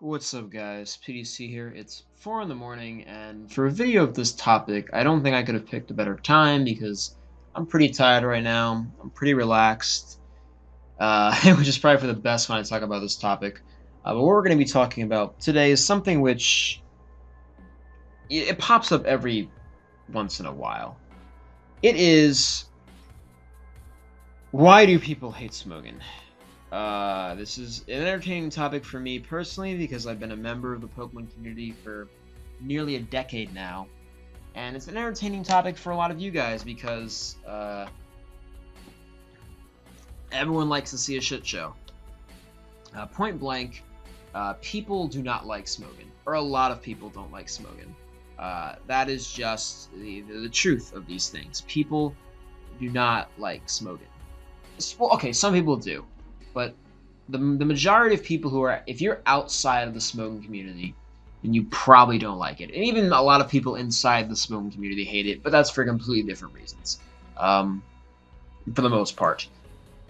What's up, guys? PDC here. It's 4 in the morning, and for a video of this topic, I don't think I could have picked a better time because I'm pretty tired right now. I'm pretty relaxed, which is probably for the best when I talk about this topic. But what we're going to be talking about today is something which it pops up every once in a while. It is, why do people hate Smogon? This is an entertaining topic for me personally because I've been a member of the Pokemon community for nearly a decade now. And it's an entertaining topic for a lot of you guys because everyone likes to see a shit show. Point blank, people do not like Smogon, or a lot of people don't like Smogon. That is just the truth of these things. People do not like Smogon. Well, okay, some people do. But the majority of people who are, if you're outside of the Smogon community, then you probably don't like it. And even a lot of people inside the Smogon community hate it, but that's for completely different reasons. For the most part.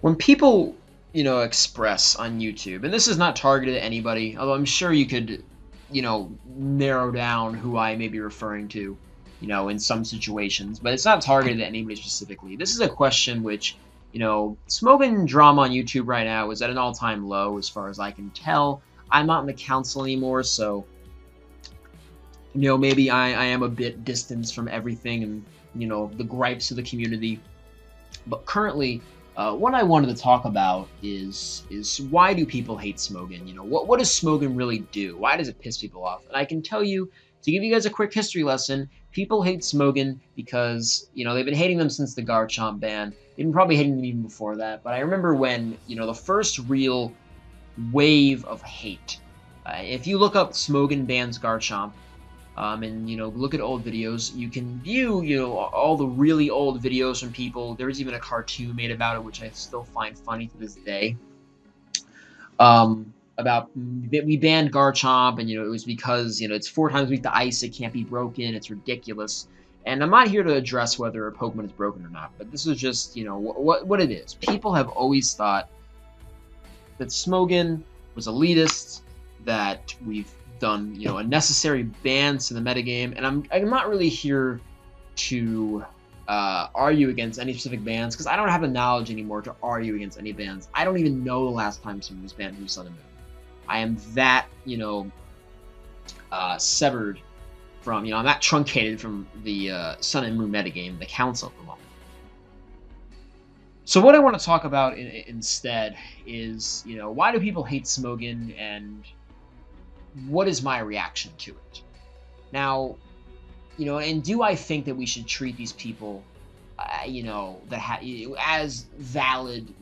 When people, express on YouTube, and this is not targeted at anybody, although I'm sure you could, narrow down who I may be referring to, in some situations, but it's not targeted at anybody specifically. This is a question which, Smogon drama on YouTube right now is at an all-time low as far as I can tell. I'm not in the council anymore, so, maybe I am a bit distanced from everything and, the gripes of the community. But currently, what I wanted to talk about is why do people hate Smogon? What does Smogon really do? Why does it piss people off? And I can tell you, to give you guys a quick history lesson, people hate Smogon because, they've been hating them since the Garchomp ban. They've been probably hating them even before that. But I remember when, the first real wave of hate. If you look up Smogon bans Garchomp, and, look at old videos, you can view, all the really old videos from people. There was even a cartoon made about it, which I still find funny to this day. About we banned Garchomp, and it was because it's 4 times weak to ice, it can't be broken, it's ridiculous. And I'm not here to address whether a Pokemon is broken or not, but this is just what it is. People have always thought that Smogon was elitist, that we've done unnecessary bans to the metagame, and I'm not really here to argue against any specific bans because I don't have the knowledge anymore to argue against any bans. I don't even know the last time someone was banned from Sun and Moon. I am that, severed from, I'm that truncated from the Sun and Moon metagame, the council at the moment. So what I want to talk about instead is, why do people hate Smogon and what is my reaction to it? Now, and do I think that we should treat these people, as valid,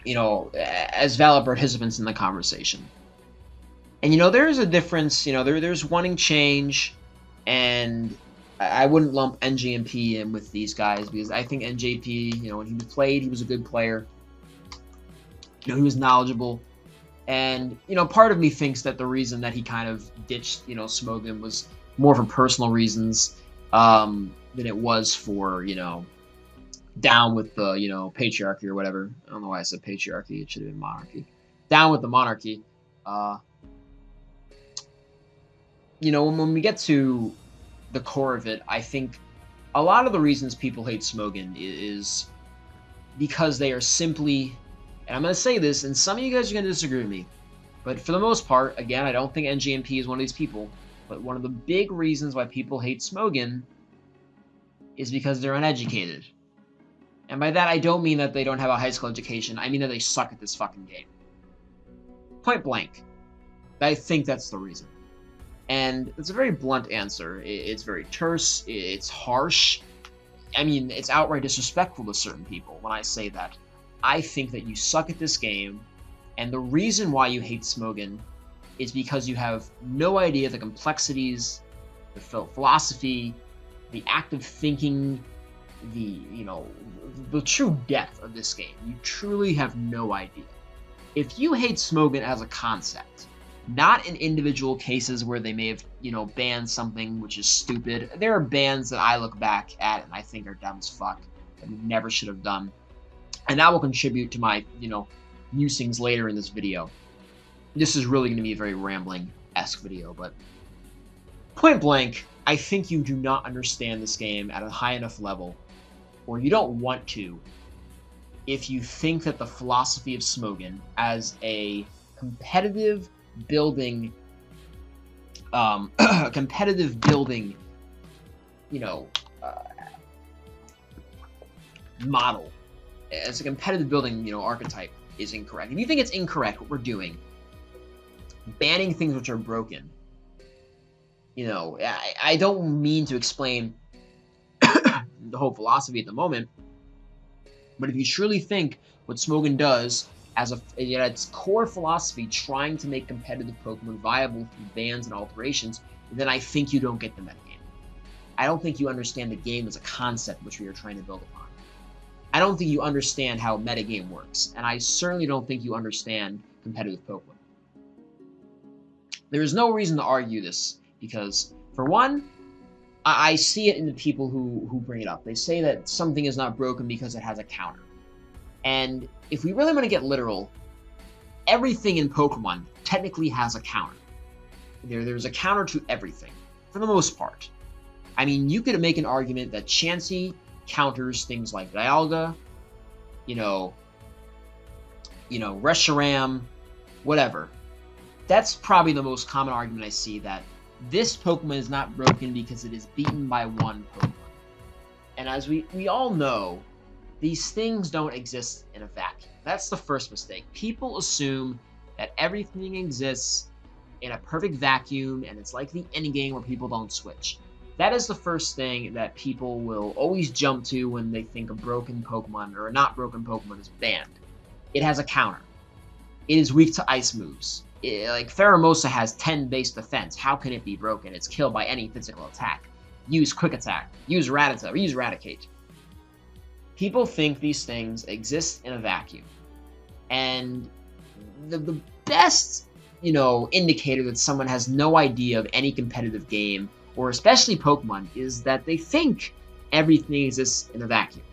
as valid participants in the conversation. And there's a difference, there's wanting change, and I wouldn't lump NJMP in with these guys because I think NJP, when he played, he was a good player. He was knowledgeable. And, part of me thinks that the reason that he kind of ditched, Smogon was more for personal reasons than it was for, down with the, patriarchy or whatever. I don't know why I said patriarchy. It should have been monarchy. Down with the monarchy. When we get to the core of it, I think a lot of the reasons people hate Smogon is because they are simply, and I'm going to say this, and some of you guys are going to disagree with me, but for the most part, again, I don't think NGMP is one of these people, but one of the big reasons why people hate Smogon is because they're uneducated. And by that, I don't mean that they don't have a high school education. I mean that they suck at this fucking game. Point blank. I think that's the reason. And it's a very blunt answer. It's very terse. It's harsh. I mean, it's outright disrespectful to certain people when I say that. I think that you suck at this game, and the reason why you hate Smogon is because you have no idea the complexities, the philosophy, the active thinking, the true depth of this game. You truly have no idea. If you hate Smogon as a concept, not in individual cases where they may have, banned something which is stupid. There are bans that I look back at and I think are dumb as fuck that we never should have done. And that will contribute to my, musings later in this video. this is really going to be a very rambling-esque video, but point blank, I think you do not understand this game at a high enough level, or you don't want to, if you think that the philosophy of Smogon as a competitive building, you know, model, as a competitive building, archetype is incorrect. If you think it's incorrect, what we're doing, banning things which are broken, I don't mean to explain the whole philosophy at the moment, but if you truly think what Smogon does as its core philosophy, trying to make competitive Pokemon viable through bans and alterations, then I think you don't get the metagame. I don't think you understand the game as a concept which we are trying to build upon. I don't think you understand how metagame works, and I certainly don't think you understand competitive Pokemon. There is no reason to argue this, because, for one, I see it in the people who bring it up. They say that something is not broken because it has a counter. And if we really want to get literal, everything in Pokemon technically has a counter. There's a counter to everything, for the most part. I mean, you could make an argument that Chansey counters things like Dialga, Reshiram, whatever. That's probably the most common argument I see, that this Pokemon is not broken because it is beaten by one Pokemon. And as we all know, these things don't exist in a vacuum. That's the first mistake. People assume that everything exists in a perfect vacuum, and it's like the endgame where people don't switch. That is the first thing that people will always jump to when they think a broken Pokemon or a not broken Pokemon is banned. It has a counter. It is weak to ice moves. Like Pheromosa has 10 base defense. How can it be broken? It's killed by any physical attack. Use Quick Attack. Use Rattata. Or use Raticate. People think these things exist in a vacuum. And the best, indicator that someone has no idea of any competitive game, or especially Pokemon, is that they think everything exists in a vacuum.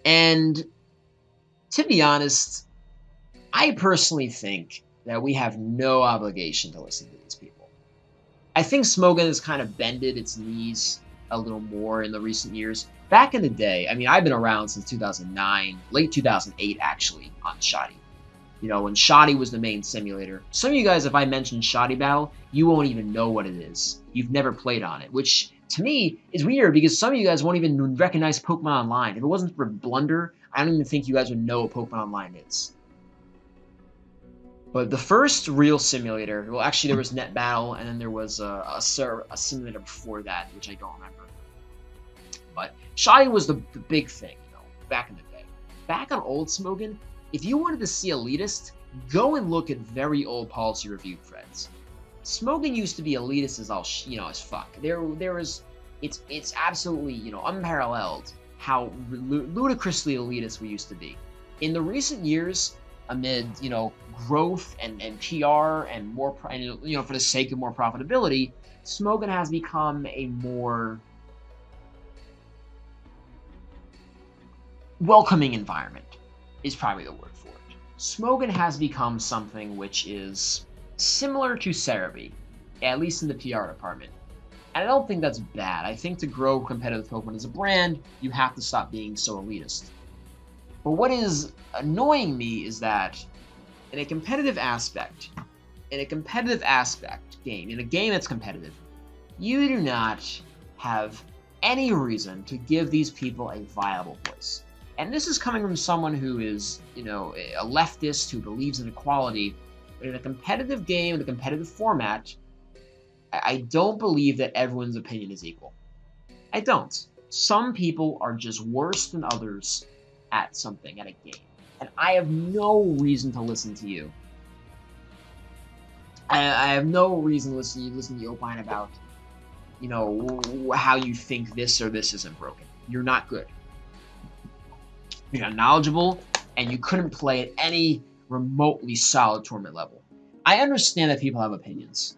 And to be honest, I personally think that we have no obligation to listen to these people. I think Smogon has kind of bended its knees a little more in the recent years. Back in the day, I mean, I've been around since 2009, late 2008 actually, on Shoddy. When Shoddy was the main simulator. Some of you guys, if I mention Shoddy Battle, you won't even know what it is. You've never played on it, which to me is weird, because some of you guys won't even recognize Pokemon Online. If it wasn't for Blunder, I don't even think you guys would know what Pokemon Online is. But the first real simulator, well, actually there was Net Battle, and then there was a simulator before that, which I don't remember. But Shoddy was the big thing, back in the day. Back on old Smogon, if you wanted to see elitist, go and look at very old policy review threads. Smogon used to be elitist as fuck. It's absolutely, unparalleled how ludicrously elitist we used to be. In the recent years, amid, growth and PR and more, for the sake of more profitability, Smogon has become a more welcoming environment, is probably the word for it. Smogon has become something which is similar to Cerebi, at least in the PR department. And I don't think that's bad. I think to grow competitive Pokemon as a brand, you have to stop being so elitist. But what is annoying me is that in a competitive aspect game, in a game that's competitive, you do not have any reason to give these people a viable voice. And this is coming from someone who is, a leftist who believes in equality. But in a competitive game, in a competitive format, I don't believe that everyone's opinion is equal. I don't. Some people are just worse than others at something, at a game. And I have no reason to listen to you. I have no reason to listen to you opine about, how you think this or this isn't broken. You're not good. You're not knowledgeable, and you couldn't play at any remotely solid tournament level. I understand that people have opinions.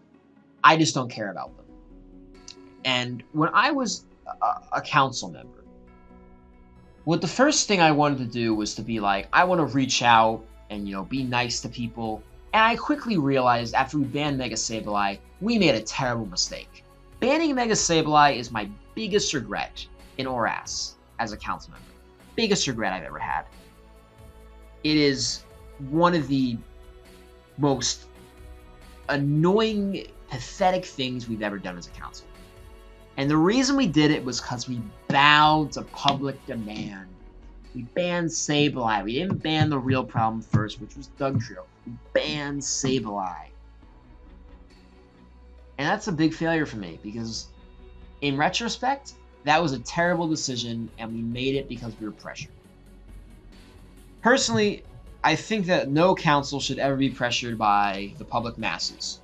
I just don't care about them. And when I was a council member, the first thing I wanted to do was to be like, I want to reach out and, be nice to people. And I quickly realized after we banned Mega Sableye, we made a terrible mistake. Banning Mega Sableye is my biggest regret in ORAS as a council member. Biggest regret I've ever had. It is one of the most annoying, pathetic things we've ever done as a council. And the reason we did it was because we bowed to public demand. We banned Sableye. We didn't ban the real problem first, which was Dugtrio. We banned Sableye. And that's a big failure for me, because in retrospect, that was a terrible decision, and we made it because we were pressured. Personally, I think that no council should ever be pressured by the public masses.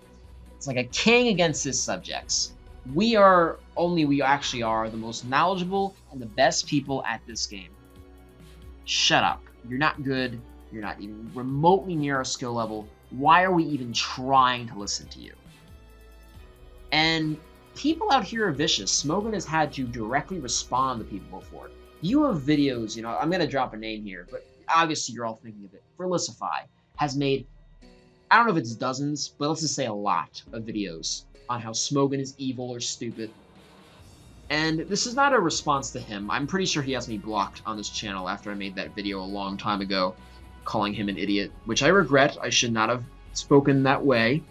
It's like a king against his subjects. We actually are the most knowledgeable and the best people at this game. Shut up. You're not good. You're not even remotely near our skill level. Why are we even trying to listen to you? And people out here are vicious. Smogon has had to directly respond to people before. You have videos, I'm going to drop a name here, but obviously you're all thinking of it. Felicify has made, I don't know if it's dozens, but let's just say a lot of videos on how Smogon is evil or stupid. And this is not a response to him. I'm pretty sure he has me blocked on this channel after I made that video a long time ago, calling him an idiot, which I regret. I should not have spoken that way.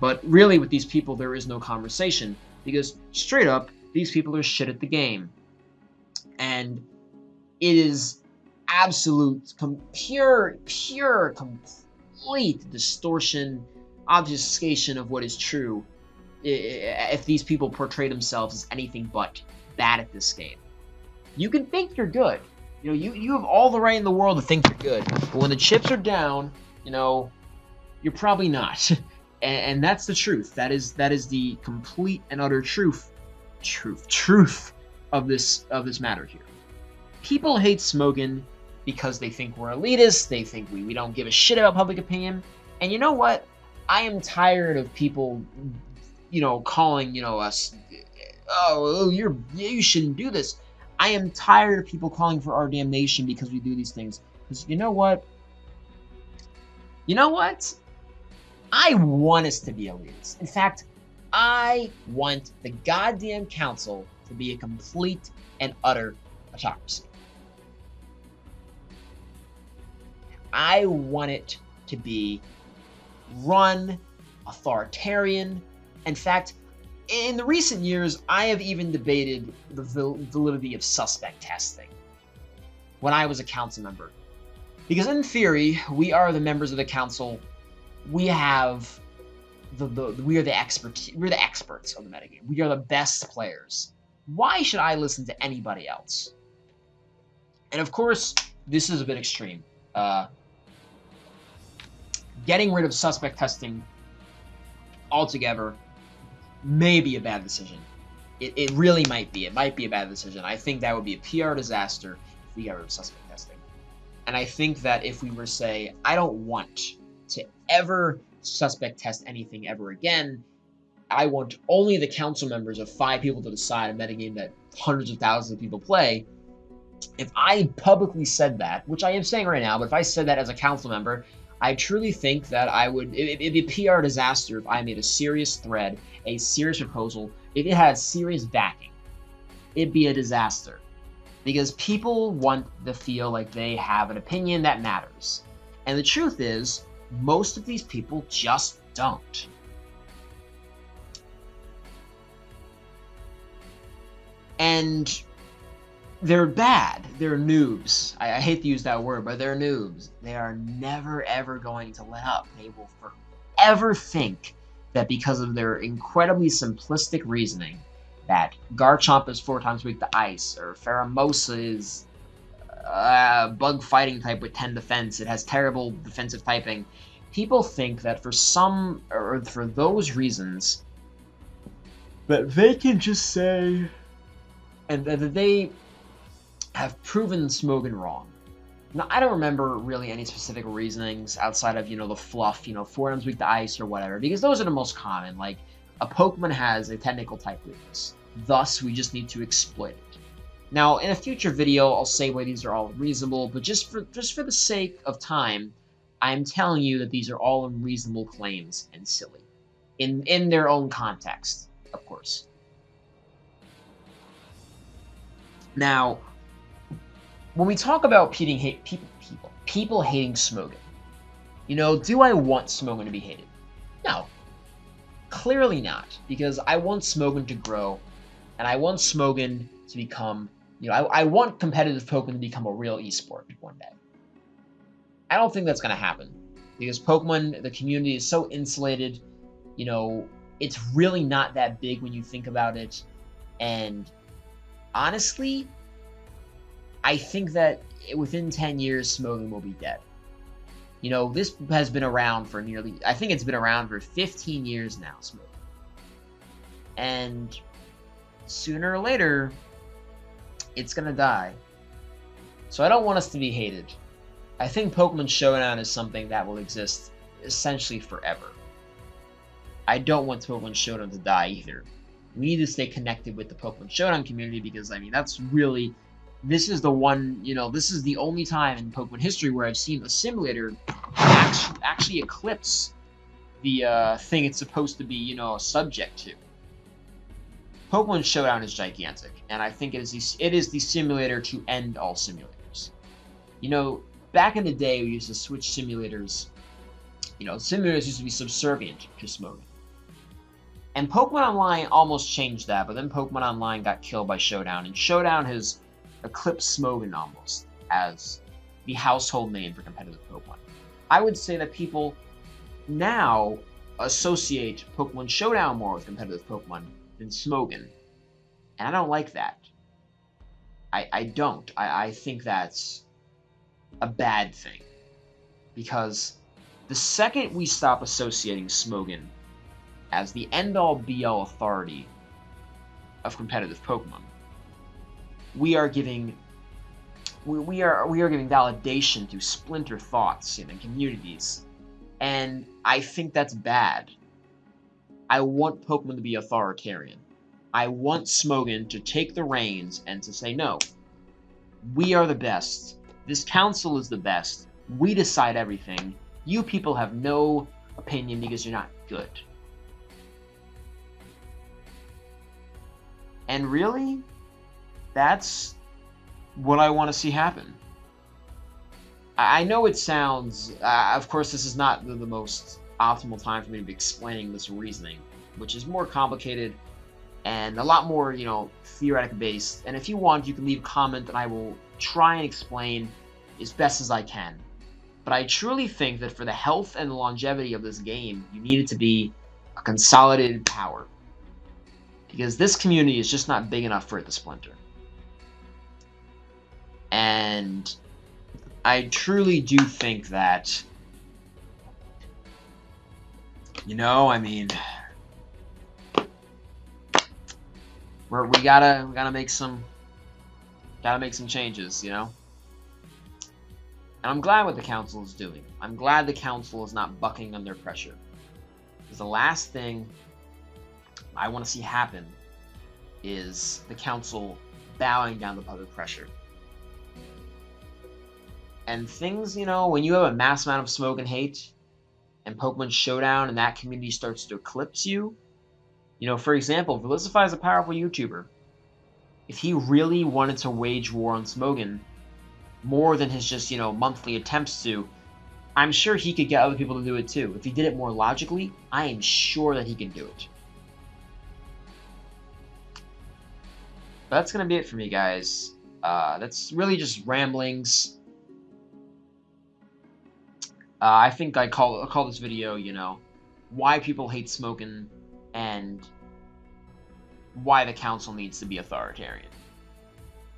But really, with these people, there is no conversation, because straight up, these people are shit at the game. And it is absolute, pure, complete distortion, obfuscation of what is true if these people portray themselves as anything but bad at this game. You can think you're good. You have all the right in the world to think you're good. But when the chips are down, you're probably not. And that's the truth. That is the complete and utter truth of this matter here. People hate Smogon because they think we're elitist. They think we don't give a shit about public opinion. And you know what? I am tired of people, calling, us, you shouldn't do this. I am tired of people calling for our damnation because we do these things. Because you know what? I want us to be elitists. In fact, I want the goddamn council to be a complete and utter autocracy. I want it to be run authoritarian. In fact, in the recent years, I have even debated the validity of suspect testing when I was a council member. Because in theory, we are the members of the council. We have we are the experts. We're the experts of the metagame. We are the best players. Why should I listen to anybody else? And of course, this is a bit extreme. Getting rid of suspect testing altogether may be a bad decision. It really might be. It might be a bad decision. I think that would be a PR disaster if we got rid of suspect testing. And I think that if we were to say, I don't want to ever suspect test anything ever again, I want only the council members of 5 people to decide a metagame that hundreds of thousands of people play. If I publicly said that, which I am saying right now, but if I said that as a council member, I truly think that it'd be a PR disaster if I made a serious thread, a serious proposal, if it had serious backing. It'd be a disaster. Because people want to feel like they have an opinion that matters. And the truth is, most of these people just don't. And they're bad. They're noobs. I hate to use that word, but they're noobs. They are never, ever going to let up. They will forever think that because of their incredibly simplistic reasoning, that Garchomp is 4 times weak to ice, or Pheromosa is bug fighting type with 10 defense. It has terrible defensive typing. People think that for those reasons, that they can just say, and that they have proven Smogon wrong. Now, I don't remember really any specific reasonings outside of, the fluff, 4 times weak to ice or whatever, because those are the most common. Like, a Pokemon has a technical type weakness. Thus, we just need to exploit it. Now, in a future video, I'll say why these are all reasonable, but just for the sake of time, I'm telling you that these are all unreasonable claims and silly. In their own context, of course. Now, when we talk about people hating Smogon, do I want Smogon to be hated? No. Clearly not, because I want Smogon to grow, and I want Smogon to become, I want competitive Pokemon to become a real esport one day. I don't think that's going to happen, because Pokemon, the community is so insulated, it's really not that big when you think about it, and honestly, I think that within 10 years, Smogon will be dead. This has been around for I think it's been around for 15 years now, Smogon. And sooner or later, it's going to die. So I don't want us to be hated. I think Pokemon Showdown is something that will exist essentially forever. I don't want Pokemon Showdown to die either. We need to stay connected with the Pokemon Showdown community because, that's really... This is the one, this is the only time in Pokemon history where I've seen a simulator actually eclipse the thing it's supposed to be, subject to. Pokemon Showdown is gigantic, and I think it is the simulator to end all simulators. Back in the day, we used to switch simulators. Simulators used to be subservient to Smogon. And Pokemon Online almost changed that, but then Pokemon Online got killed by Showdown, and Showdown has eclipsed Smogon almost as the household name for competitive Pokemon. I would say that people now associate Pokemon Showdown more with competitive Pokemon than Smogon. And I don't like that. I don't. I think that's a bad thing. Because the second we stop associating Smogon as the end-all be-all authority of competitive Pokemon, we are giving validation to splinter thoughts in communities, and I think that's bad. I want Pokemon to be authoritarian. I want Smogon to take the reins and to say, no, we are the best. This council is the best. We decide everything. You people have no opinion because you're not good. And really, that's what I want to see happen. I know it sounds... of course, this is not the most optimal time for me to be explaining this reasoning, which is more complicated and a lot more, theoretic based. And if you want, you can leave a comment and I will try and explain as best as I can. But I truly think that for the health and the longevity of this game, you need it to be a consolidated power. Because this community is just not big enough for it to splinter. And I truly do think that, we gotta make some changes, And I'm glad what the council is doing. I'm glad the council is not bucking under pressure. Because the last thing I want to see happen is the council bowing down to public pressure. And things, when you have a mass amount of Smogon hate and Pokemon Showdown and that community starts to eclipse you, for example, Velisify is a powerful YouTuber. If he really wanted to wage war on Smogon more than his just, monthly attempts to, I'm sure he could get other people to do it too. If he did it more logically, I am sure that he can do it. But that's going to be it for me, guys. That's really just ramblings. I think I call this video, why people hate Smogon and why the council needs to be authoritarian.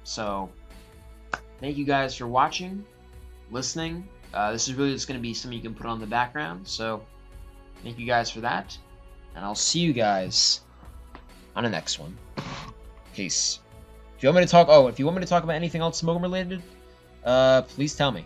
So, thank you guys for watching, listening. This is really just going to be something you can put on the background. So, thank you guys for that. And I'll see you guys on the next one. Peace. If you want me to talk about anything else Smogon related, please tell me.